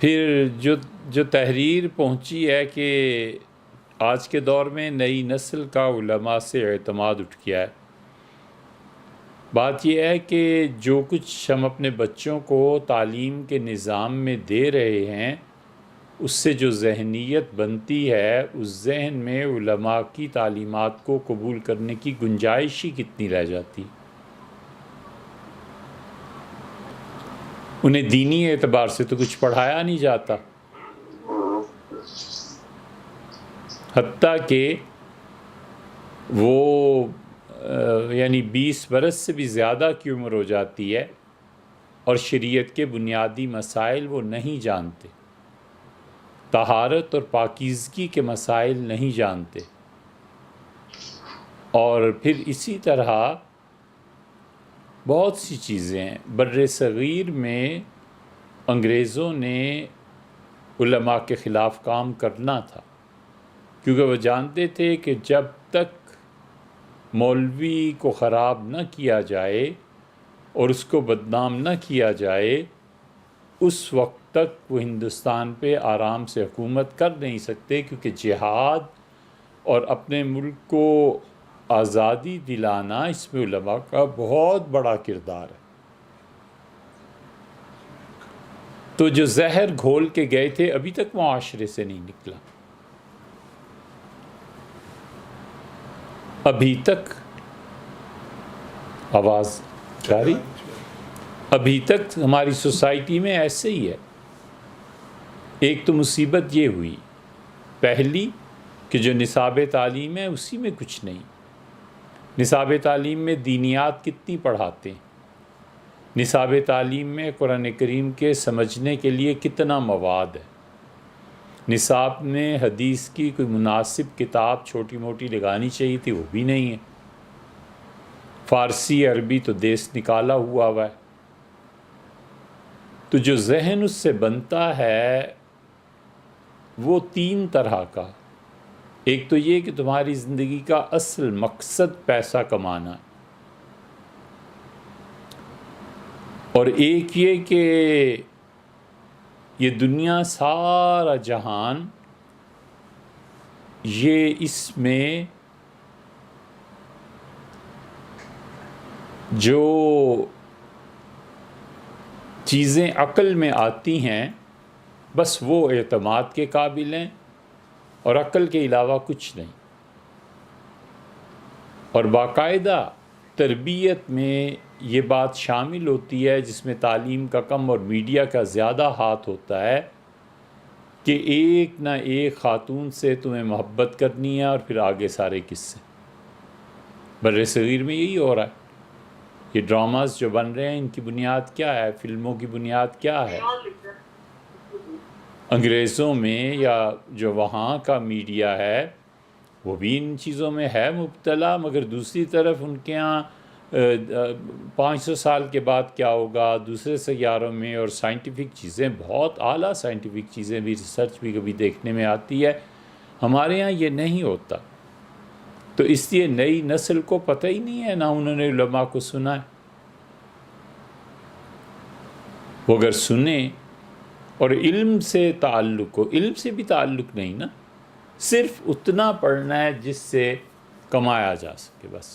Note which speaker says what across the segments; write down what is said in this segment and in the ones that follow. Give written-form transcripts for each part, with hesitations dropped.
Speaker 1: پھر جو تحریر پہنچی ہے کہ آج کے دور میں نئی نسل کا علماء سے اعتماد اٹھ گیا ہے۔ بات یہ ہے کہ جو کچھ ہم اپنے بچوں کو تعلیم کے نظام میں دے رہے ہیں اس سے جو ذہنیت بنتی ہے اس ذہن میں علماء کی تعلیمات کو قبول کرنے کی گنجائش ہی کتنی رہ جاتی۔ انہیں دینی اعتبار سے تو کچھ پڑھایا نہیں جاتا، حتیٰ کہ وہ یعنی 20 برس سے بھی زیادہ کی عمر ہو جاتی ہے اور شریعت کے بنیادی مسائل وہ نہیں جانتے، طہارت اور پاکیزگی کے مسائل نہیں جانتے، اور پھر اسی طرح بہت سی چیزیں ہیں۔ بر صغیر میں انگریزوں نے علماء کے خلاف کام کرنا تھا، کیونکہ وہ جانتے تھے کہ جب تک مولوی کو خراب نہ کیا جائے اور اس کو بدنام نہ کیا جائے اس وقت تک وہ ہندوستان پہ آرام سے حکومت کر نہیں سکتے، کیونکہ جہاد اور اپنے ملک کو آزادی دلانا اس میں علماء کا بہت بڑا کردار ہے۔ تو جو زہر گھول کے گئے تھے ابھی تک معاشرے سے نہیں نکلا، ابھی تک آواز جاری، ابھی تک ہماری سوسائٹی میں ایسے ہی ہے۔ ایک تو مصیبت یہ ہوئی پہلی کہ جو نصاب تعلیم ہے اسی میں کچھ نہیں۔ نصاب تعلیم میں دینیات کتنی پڑھاتے ہیں، نصاب تعلیم میں قرآن کریم کے سمجھنے کے لیے کتنا مواد ہے، نصاب میں حدیث کی کوئی مناسب کتاب چھوٹی موٹی لگانی چاہیے تھی وہ بھی نہیں ہے، فارسی عربی تو دیس نکالا ہوا ہے۔ تو جو ذہن اس سے بنتا ہے وہ 3 طرح کا، ایک تو یہ کہ تمہاری زندگی کا اصل مقصد پیسہ کمانا ہے، اور ایک یہ کہ یہ دنیا سارا جہان یہ اس میں جو چیزیں عقل میں آتی ہیں بس وہ اعتماد کے قابل ہیں اور عقل کے علاوہ کچھ نہیں، اور باقاعدہ تربیت میں یہ بات شامل ہوتی ہے جس میں تعلیم کا کم اور میڈیا کا زیادہ ہاتھ ہوتا ہے کہ ایک نہ ایک خاتون سے تمہیں محبت کرنی ہے اور پھر آگے سارے قصے۔ بر صغیر میں یہی ہو رہا ہے۔ یہ ڈراماز جو بن رہے ہیں ان کی بنیاد کیا ہے، فلموں کی بنیاد کیا ہے؟ انگریزوں میں یا جو وہاں کا میڈیا ہے وہ بھی ان چیزوں میں ہے مبتلا، مگر دوسری طرف ان کے ہاں 500 سال کے بعد کیا ہوگا دوسرے سیاروں میں، اور سائنٹیفک چیزیں بہت اعلیٰ سائنٹیفک چیزیں بھی ریسرچ بھی کبھی دیکھنے میں آتی ہے، ہمارے ہاں یہ نہیں ہوتا۔ تو اس لیے نئی نسل کو پتہ ہی نہیں ہے، نہ انہوں نے علماء کو سنا ہے۔ وہ اگر سنیں اور علم سے تعلق ہو، علم سے بھی تعلق نہیں نا، صرف اتنا پڑھنا ہے جس سے کمایا جا سکے، بس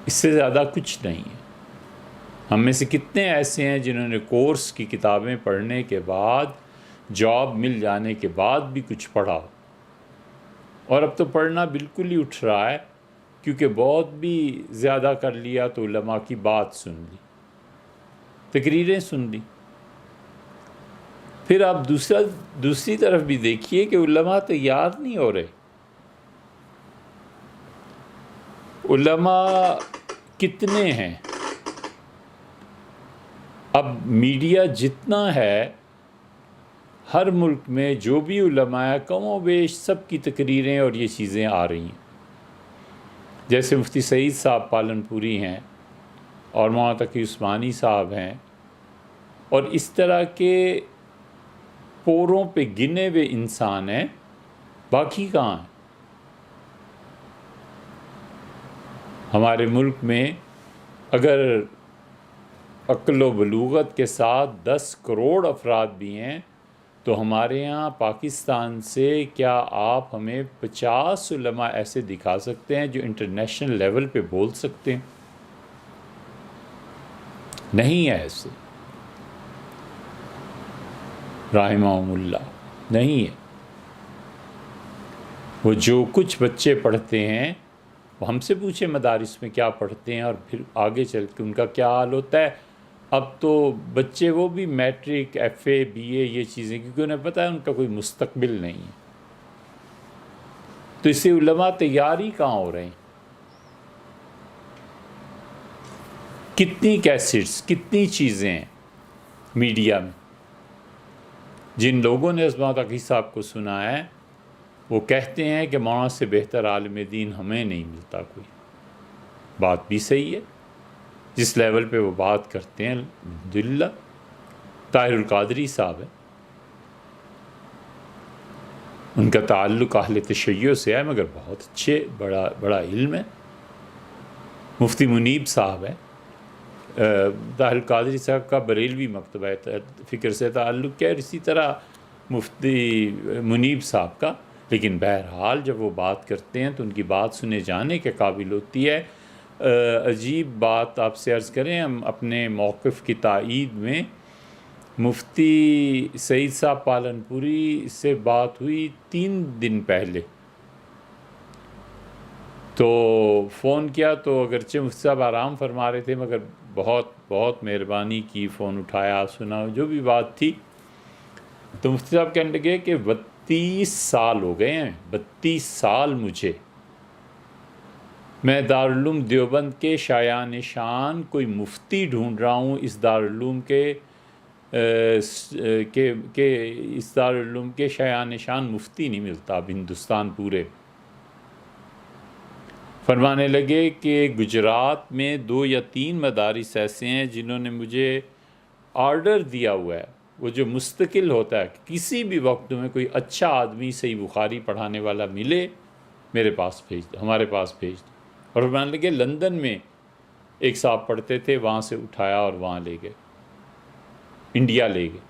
Speaker 1: اس سے زیادہ کچھ نہیں ہے۔ ہم میں سے کتنے ایسے ہیں جنہوں نے کورس کی کتابیں پڑھنے کے بعد جاب مل جانے کے بعد بھی کچھ پڑھا ہو، اور اب تو پڑھنا بالکل ہی اٹھ رہا ہے، کیونکہ بہت بھی زیادہ کر لیا تو علماء کی بات سن لی، تقریریں سن لی۔ پھر آپ دوسری طرف بھی دیکھیے کہ علماء تیار نہیں ہو رہے۔ علماء کتنے ہیں؟ اب میڈیا جتنا ہے ہر ملک میں جو بھی علماء ہے کم و بیش سب کی تقریریں اور یہ چیزیں آ رہی ہیں۔ جیسے مفتی سعید صاحب پالن پوری ہیں اور مولانا تقی عثمانی صاحب ہیں، اور اس طرح کے پوروں پہ گنے ہوئے انسان ہیں، باقی کہاں ہیں؟ ہمارے ملک میں اگر عقل و بلوغت کے ساتھ 10 کروڑ افراد بھی ہیں، تو ہمارے یہاں پاکستان سے کیا آپ ہمیں 50 علماء ایسے دکھا سکتے ہیں جو انٹرنیشنل لیول پہ بول سکتے ہیں؟ نہیں ہے ایسے، رحمہم اللہ، نہیں ہے۔ وہ جو کچھ بچے پڑھتے ہیں، وہ ہم سے پوچھے مدارس میں کیا پڑھتے ہیں اور پھر آگے چل کے ان کا کیا حال ہوتا ہے۔ اب تو بچے وہ بھی میٹرک، ایف اے، بی اے، یہ چیزیں، کیونکہ انہیں پتہ ہے ان کا کوئی مستقبل نہیں ہے، تو اس سے علماء تیار ہی کہاں ہو رہے ہیں؟ کتنی کیسٹس، کتنی چیزیں ہیں میڈیا میں۔ جن لوگوں نے عظمت تقی صاحب کو سنا ہے وہ کہتے ہیں کہ مولانا سے بہتر عالم دین ہمیں نہیں ملتا کوئی۔ بات بھی صحیح ہے، جس لیول پہ وہ بات کرتے ہیں الحمدللہ۔ طاہر القادری صاحب ہے، ان کا تعلق اہل تشیع سے ہے، مگر بہت اچھے، بڑا علم ہے۔ مفتی منیب صاحب ہے، طاہر القادری صاحب کا بریلوی مکتبہ فکر سے تعلق ہے، اسی طرح مفتی منیب صاحب کا۔ لیکن بہرحال جب وہ بات کرتے ہیں تو ان کی بات سنے جانے کے قابل ہوتی ہے۔ عجیب بات آپ سے عرض کریں، ہم اپنے موقف کی تائید میں مفتی سعید صاحب پالنپوری سے بات ہوئی 3 دن پہلے، تو فون کیا تو اگرچہ مفتی صاحب آرام فرما رہے تھے، مگر بہت بہت مہربانی کی، فون اٹھایا، سنا جو بھی بات تھی۔ تو مفتی صاحب کہنے لگے کہ 32 سال ہو گئے ہیں، 32 سال مجھے، میں دارالعلوم دیوبند کے شایع نشان کوئی مفتی ڈھونڈ رہا ہوں، اس دارالعلوم اس دارالعلوم کے شایع نشان مفتی نہیں ملتا اب ہندوستان پورے۔ فرمانے لگے کہ گجرات میں 2 یا 3 مدارس ایسے ہیں جنہوں نے مجھے آرڈر دیا ہوا ہے، وہ جو مستقل ہوتا ہے کہ کسی بھی وقت میں کوئی اچھا آدمی صحیح بخاری پڑھانے والا ملے میرے پاس بھیج دو، ہمارے پاس بھیج دو۔ اور فرمانے لگے لندن میں ایک صاحب پڑھتے تھے، وہاں سے اٹھایا اور وہاں لے گئے، انڈیا لے گئے۔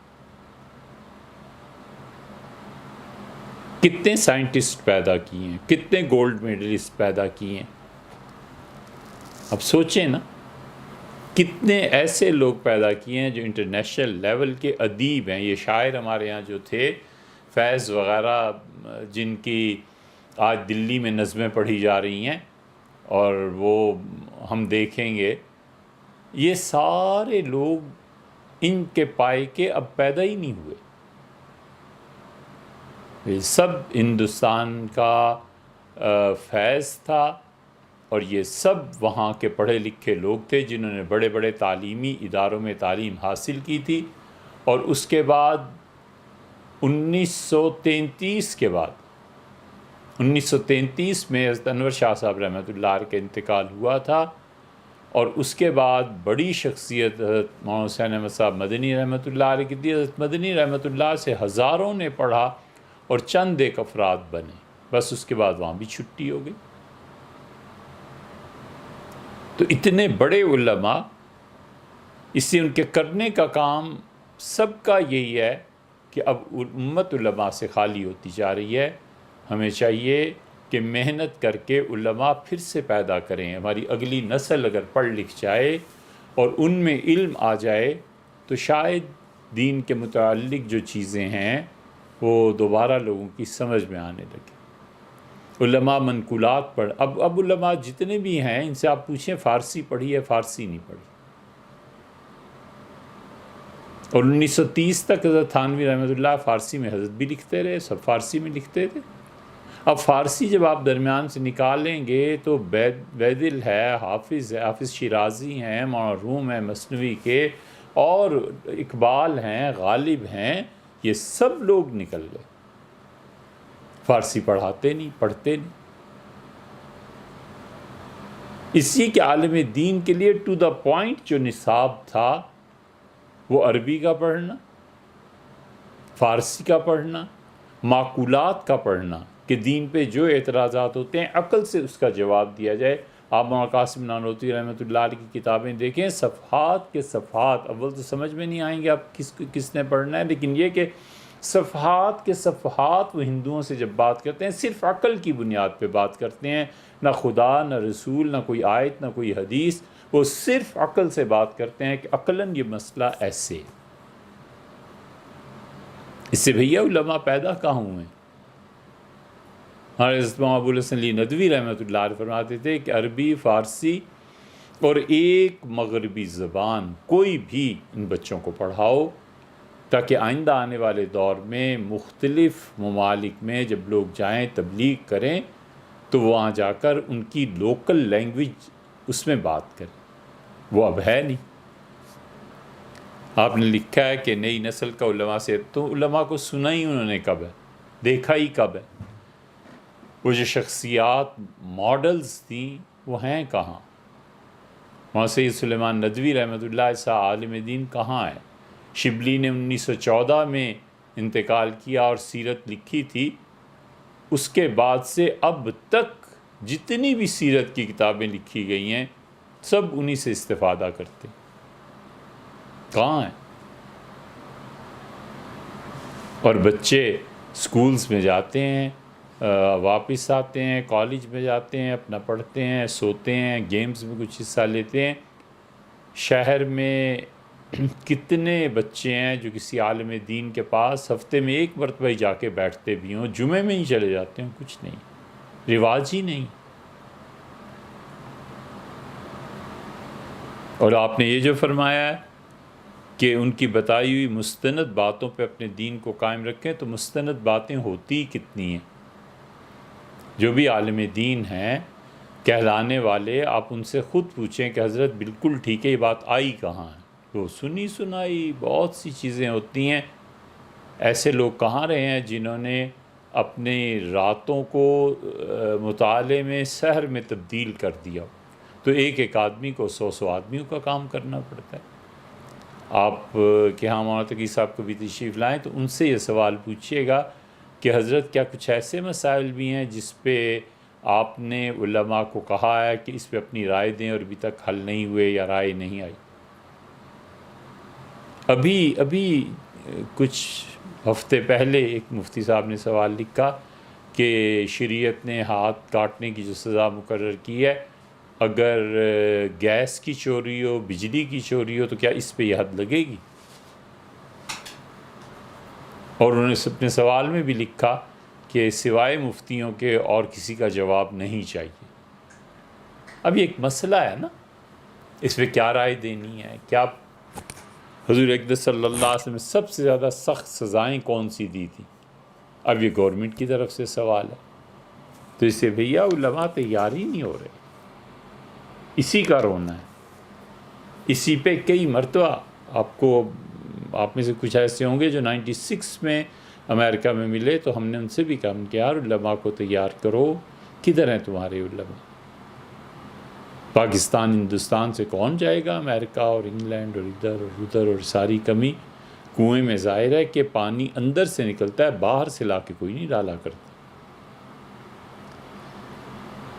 Speaker 1: کتنے سائنٹسٹ پیدا کیے ہیں، کتنے گولڈ میڈلسٹ پیدا کیے ہیں، اب سوچیں نا، کتنے ایسے لوگ پیدا کیے ہیں جو انٹرنیشنل لیول کے ادیب ہیں۔ یہ شاعر ہمارے ہاں جو تھے فیض وغیرہ، جن کی آج دلی میں نظمیں پڑھی جا رہی ہیں اور وہ ہم دیکھیں گے، یہ سارے لوگ ان کے پائے کے اب پیدا ہی نہیں ہوئے۔ یہ سب ہندوستان کا فیض تھا، اور یہ سب وہاں کے پڑھے لکھے لوگ تھے جنہوں نے بڑے بڑے تعلیمی اداروں میں تعلیم حاصل کی تھی۔ اور اس کے بعد 1933 کے بعد 1933 میں حضرت انور شاہ صاحب رحمۃ اللہ علیہ کا انتقال ہوا تھا، اور اس کے بعد بڑی شخصیت حضرت مولانا حسین احمد صاحب مدنی رحمۃ اللہ علیہ کی تھی۔ حضرت مدنی رحمۃ اللہ سے ہزاروں نے پڑھا اور چند ایک افراد بنے، بس اس کے بعد وہاں بھی چھٹی ہو گئی۔ تو اتنے بڑے علماء، اس سے ان کے کرنے کا کام سب کا یہی ہے کہ اب امت علماء سے خالی ہوتی جا رہی ہے۔ ہمیں چاہیے کہ محنت کر کے علماء پھر سے پیدا کریں۔ ہماری اگلی نسل اگر پڑھ لکھ جائے اور ان میں علم آ جائے تو شاید دین کے متعلق جو چیزیں ہیں وہ دوبارہ لوگوں کی سمجھ میں آنے لگے۔ علماء منقولات پڑھ، اب علماء جتنے بھی ہیں ان سے آپ پوچھیں فارسی پڑھی ہے، فارسی نہیں پڑھی۔ اور 1930 تک حضرت تھانوی رحمۃ اللہ فارسی میں حضرت بھی لکھتے رہے، سب فارسی میں لکھتے تھے۔ اب فارسی جب آپ درمیان سے نکالیں گے تو بیدل ہے، حافظ شیرازی ہیں، مولانا روم ہیں مثنوی کے، اور اقبال ہیں، غالب ہیں، یہ سب لوگ نکل گئے۔ فارسی پڑھاتے نہیں، پڑھتے نہیں۔ اسی کے عالم دین کے لیے ٹو دا پوائنٹ جو نصاب تھا وہ عربی کا پڑھنا، فارسی کا پڑھنا، معقولات کا پڑھنا، کہ دین پہ جو اعتراضات ہوتے ہیں عقل سے اس کا جواب دیا جائے، آپ مولانا قاسم نانوتوی رحمۃ اللہ علیہ کی کتابیں دیکھیں، صفحات کے صفحات، اول تو سمجھ میں نہیں آئیں گے آپ کس نے پڑھنا ہے، لیکن یہ کہ صفحات کے صفحات وہ ہندوؤں سے جب بات کرتے ہیں صرف عقل کی بنیاد پہ بات کرتے ہیں، نہ خدا، نہ رسول، نہ کوئی آیت، نہ کوئی حدیث، وہ صرف عقل سے بات کرتے ہیں کہ عقلاً یہ مسئلہ ایسے۔ اس سے بھیا علماء پیدا کہاں ہوئے ہیں؟ ہمارے حضرت مولانا ابو الحسن علی ندوی رحمۃ اللہ علیہ فرماتے تھے کہ عربی، فارسی اور ایک مغربی زبان کوئی بھی ان بچوں کو پڑھاؤ، تاکہ آئندہ آنے والے دور میں مختلف ممالک میں جب لوگ جائیں تبلیغ کریں تو وہاں جا کر ان کی لوکل لینگویج اس میں بات کریں۔ وہ اب ہے نہیں۔ آپ نے لکھا ہے کہ نئی نسل کا علماء سے، تو علماء کو سنا ہی انہوں نے کب ہے، دیکھا ہی کب ہے؟ وہ جو شخصیات ماڈلز تھیں وہ ہیں کہاں؟ مولانا سید سلیمان ندوی رحمۃ اللہ علیہ عالم دین کہاں ہے؟ شبلی نے 1914 میں انتقال کیا اور سیرت لکھی تھی، اس کے بعد سے اب تک جتنی بھی سیرت کی کتابیں لکھی گئی ہیں سب انہی سے استفادہ کرتے، کہاں ہیں؟ اور بچے سکولز میں جاتے ہیں، واپس آتے ہیں، کالج میں جاتے ہیں، اپنا پڑھتے ہیں، سوتے ہیں، گیمز میں کچھ حصہ لیتے ہیں۔ شہر میں کتنے بچے ہیں جو کسی عالم دین کے پاس ہفتے میں ایک مرتبہ ہی جا کے بیٹھتے بھی ہوں، جمعے میں ہی چلے جاتے ہیں، کچھ نہیں، رواج ہی نہیں۔ اور آپ نے یہ جو فرمایا ہے کہ ان کی بتائی ہوئی مستند باتوں پہ اپنے دین کو قائم رکھیں، تو مستند باتیں ہوتی کتنی ہیں؟ جو بھی عالم دین ہیں کہلانے والے، آپ ان سے خود پوچھیں کہ حضرت بالکل ٹھیک ہے، یہ بات آئی کہاں ہے؟ تو سنی سنائی بہت سی چیزیں ہوتی ہیں۔ ایسے لوگ کہاں رہے ہیں جنہوں نے اپنی راتوں کو مطالعے میں سحر میں تبدیل کر دیا؟ تو ایک آدمی کو 100 آدمیوں کا کام کرنا پڑتا ہے۔ آپ کہ ہاں مولانا تقی صاحب کو بھی تشریف لائیں تو ان سے یہ سوال پوچھیے گا کہ حضرت کیا کچھ ایسے مسائل بھی ہیں جس پہ آپ نے علماء کو کہا ہے کہ اس پہ اپنی رائے دیں اور ابھی تک حل نہیں ہوئے یا رائے نہیں آئی؟ ابھی کچھ ہفتے پہلے ایک مفتی صاحب نے سوال لکھا کہ شریعت نے ہاتھ کاٹنے کی جو سزا مقرر کی ہے، اگر گیس کی چوری ہو، بجلی کی چوری ہو، تو کیا اس پہ یہ حد لگے گی؟ اور انہوں نے اپنے سوال میں بھی لکھا کہ سوائے مفتیوں کے اور کسی کا جواب نہیں چاہیے۔ اب یہ ایک مسئلہ ہے نا، اس پہ کیا رائے دینی ہے؟ کیا حضور اقدس صلی اللہ علیہ وسلم نے سب سے زیادہ سخت سزائیں کون سی دی تھیں؟ اب یہ گورنمنٹ کی طرف سے سوال ہے، تو اس سے بھیا علماء تیار ہی نہیں ہو رہے۔ اسی کا رونا ہے، اسی پہ کئی مرتبہ آپ میں سے کچھ ایسے ہوں گے جو 96 میں امریکہ میں ملے تو ہم نے ان سے بھی کہا کہ یار علماء کو تیار کرو، کدھر ہیں تمہارے علماء؟ پاکستان ہندوستان سے کون جائے گا امریکہ اور انگلینڈ اور ادھر اور ادھر، اور ساری کمی کنویں میں ظاہر ہے کہ پانی اندر سے نکلتا ہے، باہر سے لا کے کوئی نہیں ڈالا کرتا۔